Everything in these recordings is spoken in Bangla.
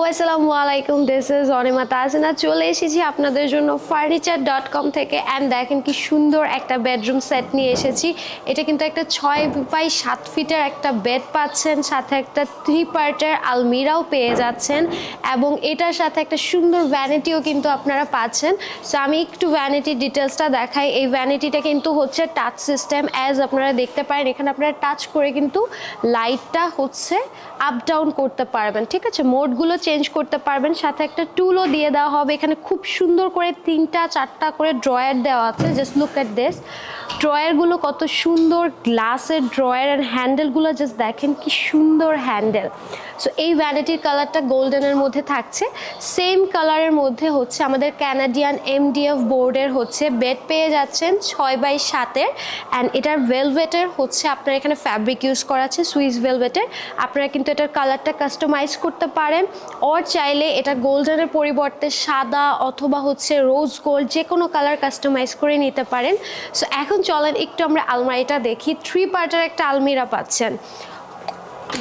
আসসালামু আলাইকুম, দিস ইজ অনিমা তাজনা। চলে এসেছি আপনাদের জন্য furniture.com থেকে। অ্যান্ড দেখেন কি সুন্দর একটা বেডরুম সেট নিয়ে এসেছি। এটা কিন্তু একটা 6x7 ফিটের একটা বেড পাচ্ছেন, সাথে একটা 3 পার্টের আলমিরাও পেয়ে যাচ্ছেন, এবং এটার সাথে একটা সুন্দর ভ্যানিটিও কিন্তু আপনারা পাচ্ছেন। সো আমি একটু ভ্যানিটির ডিটেলসটা দেখাই। এই ভ্যানিটিটা কিন্তু হচ্ছে টাচ সিস্টেম, অ্যাজ আপনারা দেখতে পারেন। এখানে আপনারা টাচ করে কিন্তু লাইটটা হচ্ছে আপ ডাউন করতে পারবেন, ঠিক আছে, মোডগুলো চেঞ্জ করতে পারবেন। সাথে একটা টুলও দিয়ে দেওয়া হবে। এখানে খুব সুন্দর করে 3টা-4টা করে ড্রয়ার দেওয়া আছে। জাস্ট লুক এট দিস, ড্রয়ারগুলো কত সুন্দর, গ্লাসের ড্রয়ার। অ্যান্ড হ্যান্ডেলগুলো জাস্ট দেখেন কি সুন্দর হ্যান্ডেল। সো এই ভ্যানিটির কালারটা গোল্ডেনের মধ্যে থাকছে। সেম কালারের মধ্যে হচ্ছে আমাদের ক্যানাডিয়ান MDF বোর্ডের হচ্ছে বেড পেয়ে যাচ্ছেন 6x7-এর। অ্যান্ড এটার ভেলভেটের হচ্ছে আপনার এখানে ফ্যাব্রিক ইউজ করা আছে, সুইস ভেলভেটের। আপনারা কিন্তু এটার কালারটা কাস্টমাইজ করতে পারেন, ওর চাইলে এটা গোল্ডেনের পরিবর্তে সাদা অথবা হচ্ছে রোজ গোল্ড যে কোনো কালার কাস্টমাইজ করে নিতে পারেন। সো এখন চলেন একটু আমরা আলমারিটা দেখি। 3 পার্টের একটা আলমিরা পাচ্ছেন।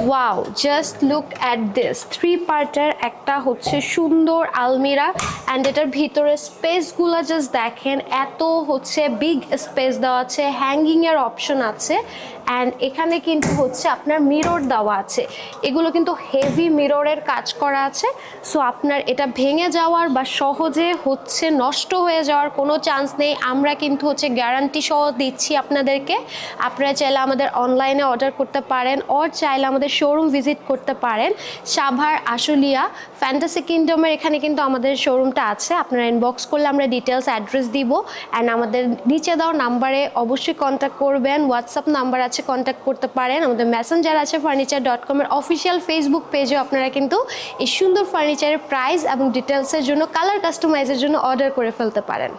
Wow, just look at this, 3 পার্টের একটা হচ্ছে সুন্দর আলমিরা। অ্যান্ড এটার ভিতরে স্পেসগুলো জাস্ট দেখেন, এত হচ্ছে বিগ স্পেস দেওয়া আছে, হ্যাঙ্গিংয়ের অপশন আছে। অ্যান্ড এখানে কিন্তু হচ্ছে আপনার মিরর দেওয়া আছে। এগুলো কিন্তু হেভি মিররের কাজ করা আছে। সো আপনার এটা ভেঙে যাওয়ার বা সহজে হচ্ছে নষ্ট হয়ে যাওয়ার কোনো চান্স নেই। আমরা কিন্তু হচ্ছে গ্যারান্টি সহ দিচ্ছি আপনাদেরকে। আপনারা চাইলে আমাদের অনলাইনে অর্ডার করতে পারেন, ওর চাইলে আমাদের শোরুম ভিজিট করতে পারেন। সাভার আশুলিয়া ফ্যান্টাসি কিংডমের এখানে কিন্তু আমাদের শোরুমটা আছে। আপনারা ইনবক্স করলে আমরা ডিটেলস অ্যাড্রেস দিব। অ্যান্ড আমাদের নিচে দেওয়া নাম্বারে অবশ্যই কন্ট্যাক্ট করবেন। হোয়াটসঅ্যাপ নাম্বার আছে, কন্ট্যাক্ট করতে পারেন। আমাদের মেসেঞ্জার আছে, furniture.com-এর অফিসিয়াল ফেসবুক পেজেও আপনারা কিন্তু এই সুন্দর ফার্নিচারের প্রাইস এবং ডিটেলসের জন্য, কালার কাস্টমাইজের জন্য অর্ডার করে ফেলতে পারেন।